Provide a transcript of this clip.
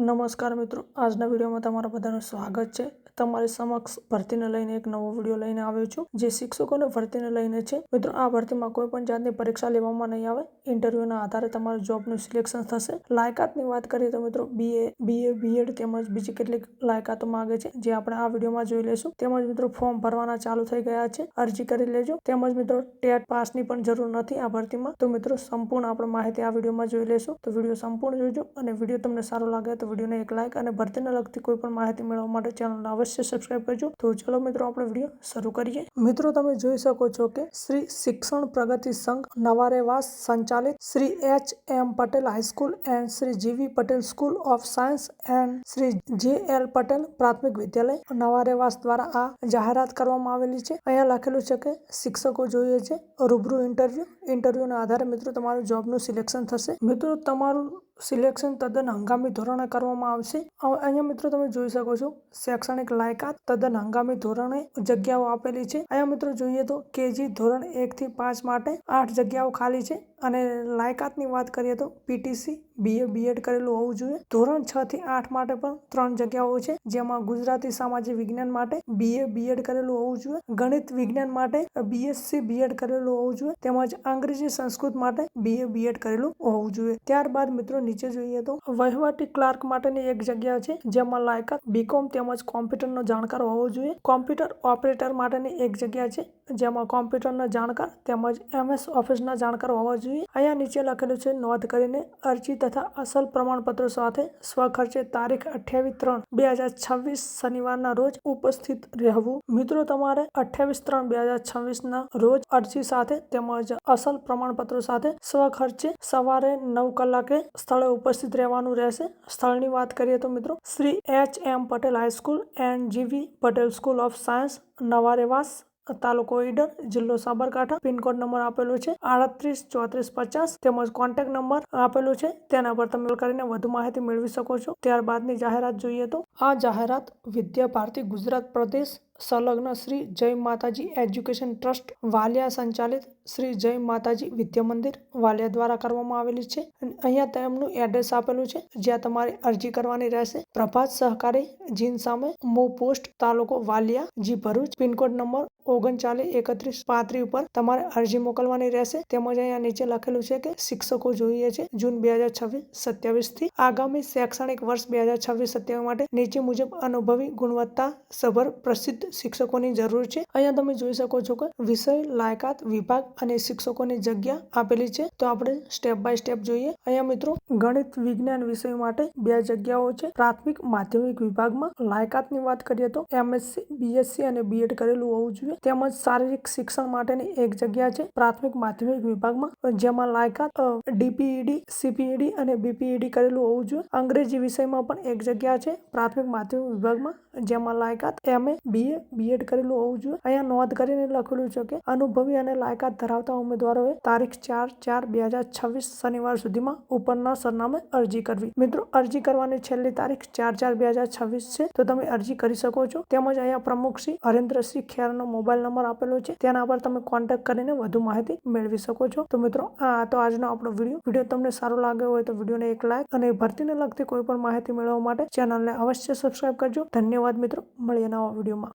નમસ્કાર મિત્રો, આજના વિડીયોમાં તમારા બધાનું સ્વાગત છે। તમારી સમક્ષ ભરતીને લઈને એક નવો વિડીયો લઈને આવ્યો છું, જે શિક્ષકોને ભરતીને લઈને છે। મિત્રો, આ ભરતીમાં કોઈ પણ જાતની પરીક્ષા લેવામાં નહીં આવે, ઇન્ટરવ્યુના આધારે તમારું જોબનું સિલેક્શન થશે। લાયકાતની વાત કરીએ તો મિત્રો BA, BEd તેમજ બીજી કેટલીક લાયકાતો માંગે છે, જે આપણે આ વિડીયોમાં જોઈ લઈશું। તેમજ મિત્રો ફોર્મ ભરવાના ચાલુ થઈ ગયા છે, અરજી કરી લેજો। તેમજ મિત્રો ટેટ પાસની પણ જરૂર નથી આ ભરતીમાં। તો મિત્રો સંપૂર્ણ આપણે માહિતી આ વિડીયોમાં જોઈ લઈશું, તો વિડીયો સંપૂર્ણ જોજો અને વિડીયો તમને સારો લાગે તો વિડીયોને એક લાઈક અને ભરતીને લગતી કોઈ પણ માહિતી મેળવવા માટે ચેનલને અવશ્ય સબસ્ક્રાઇબ કરજો। તો ચલો મિત્રો આપણે વિડીયો શરૂ કરીએ। મિત્રો તમે જોઈ શકો છો કે શ્રી શિક્ષણ પ્રગતિ સંઘ નવારેવાસ સંચાલિત Shri H.M. Patel high school and Shri G.V. Patel school of science and Shri J.L. Patel પ્રાથમિક વિદ્યાલય નવારેવાસ દ્વારા આ જાહેરાત કરવામાં આવેલી છે। અહીંયા લખેલું છે કે શિક્ષકો જોઈએ છે રૂબરૂ ઇન્ટરવ્યુના આધારે મિત્રો તમારું જોબનું સિલેક્શન થશે। મિત્રો તમારું સિલેક્શન તદ્દન હંગામી ધોરણે કરવામાં આવશે। અહીંયા મિત્રો તમે જોઈ શકો છો શૈક્ષણિક લાયકાત તદ્દન હંગામી ધોરણે જગ્યાઓ આપેલી છે। અહીંયા મિત્રો જોઈએ તો KG ધોરણ 1 થી 5 માટે 8 જગ્યાઓ ખાલી છે અને લાયકાતની વાત કરીએ તો PTC BA BEd કરેલું હોવું જોઈએ। ધોરણ 6 થી 8 માટે પણ 3 જગ્યાઓ છે, જેમાં ગુજરાતી સામાજિક વિજ્ઞાન માટે BA BEd કરેલું હોવું જોઈએ, ગણિત વિજ્ઞાન માટે BSc BEd કરેલું હોવું જોઈએ, તેમજ અંગ્રેજી સંસ્કૃત માટે BA BEd કરેલું હોવું જોઈએ। ત્યારબાદ મિત્રો નીચે જોઈએ તો વહીવટી ક્લાર્ક માટેની એક જગ્યા છે, જેમાં લાયકાત BCom તેમજ કોમ્પ્યુટરનો જાણકાર હોવો જોઈએ। કોમ્પ્યુટર ઓપરેટર માટેની એક જગ્યા છે, જેમાં કોમ્પ્યુટરના જાણકાર તેમજ MS ઓફિસના જાણકાર હોવા જોઈએ। અહીંયા નીચે લખેલું છે નોંધ કરીને અરજી તથા અસલ પ્રમાણપત્રો સાથે સ્વખર્ચે તારીખ 28/3/2026 શનિવારના રોજ ઉપસ્થિત રહેવું। મિત્રો તમારે 28/3/2026 ના રોજ અરજી સાથે તેમજ અસલ પ્રમાણપત્રો સાથે સ્વખર્ચે સવારે 9 કલાકે સ્થળે ઉપસ્થિત રહેવાનું રહેશે। સ્થળની વાત કરીએ તો મિત્રો Shri H.M. Patel high school and G.V. Patel school of science Navarevas, તાલુકો ઈડર, જિલ્લો સાબરકાંઠા, પિનકોડ નંબર આપેલો છે 383450 તેમજ કોન્ટેક્ટ નંબર આપેલો છે, તેના પર તમે કરીને વધુ માહિતી મેળવી શકો છો। ત્યારબાદની જાહેરાત જોઈએ તો આ જાહેરાત વિદ્યા ભારતી ગુજરાત પ્રદેશ સંલગ્ન શ્રી જય માતાજી એજ્યુકેશન ટ્રસ્ટ વાલિયા સંચાલિત શ્રી જય માતાજી વિદ્યા મંદિર વાલિયા દ્વારા કરવામાં આવેલી છે। અહીંયા તેમનું એડ્રેસ આપેલું છે, જ્યાં તમારે અરજી કરવાની રહેશે। પ્રભાત સહકારી જીન સામે મો પોસ્ટ, તાલુકો વાલિયા, જી ભરૂચ, પિનકોડ નંબર 393135 ઉપર તમારે અરજી મોકલવાની રહેશે। તેમજ અહીંયા નીચે લખેલું છે કે શિક્ષકો જોઈએ છે જૂન 2026-27 થી આગામી શૈક્ષણિક વર્ષ 2026-27 માટે નીચે મુજબ અનુભવી ગુણવત્તા સભર પ્રસિદ્ધ શિક્ષકોની જરૂર છે। અહીંયા તમે જોઈ શકો છો કે વિષય, લાયકાત, વિભાગ અને શિક્ષકોની જગ્યા આપેલી છે। તો આપણે સ્ટેપ બાય સ્ટેપ જોઈએ। અહીંયા મિત્રો ગણિત વિજ્ઞાન વિષય માટે 2 જગ્યાઓ છે। પ્રાથમિક માધ્યમિક વિભાગમાં લાયકાતની વાત કરીએ તો MSc BSc અને BEd કરેલું હોવું જોઈએ। તેમજ શારીરિક શિક્ષણ માટેની એક જગ્યા છે પ્રાથમિક માધ્યમિક વિભાગમાં, જેમાં લાયકાત DPED CPED અને BPED કરેલું હોવું જોઈએ। અંગ્રેજી વિષયમાં પણ એક જગ્યા છે પ્રાથમિક માધ્યમિક વિભાગમાં, જેમાં લાયકાત MA BA BEd કરેલું હોવું જોઈએ। અહીંયા નોંધ કરીને લખેલું છે કે અનુભવી અને લાયકાત ધરાવતા ઉમેદવારોએ તારીખ 4/4/2026 શનિવાર સુધીમાં ઉપરના સરનામે અરજી કરવી। મિત્રો અરજી કરવાની છેલ્લી તારીખ 4/4/2026 છે, તો તમે અરજી કરી શકો છો। તેમજ અહીંયા પ્રમુખ શ્રી હરેન્દ્રસિંહ ખેરનો મોબાઈલ નંબર આપેલો છે, તેના પર તમે કોન્ટેક્ટ કરીને વધુ માહિતી મેળવી શકો છો। તો મિત્રો આ તો આજનો આપણો વિડીયો તમને સારો લાગ્યો હોય તો વિડીયોને એક લાઈક અને ભરતીને લગતી કોઈ પણ માહિતી મેળવવા માટે ચેનલને અવશ્ય સબસ્ક્રાઇબ કરજો। ધન્યવાદ મિત્રો, મળીએ નવા વિડીયોમાં।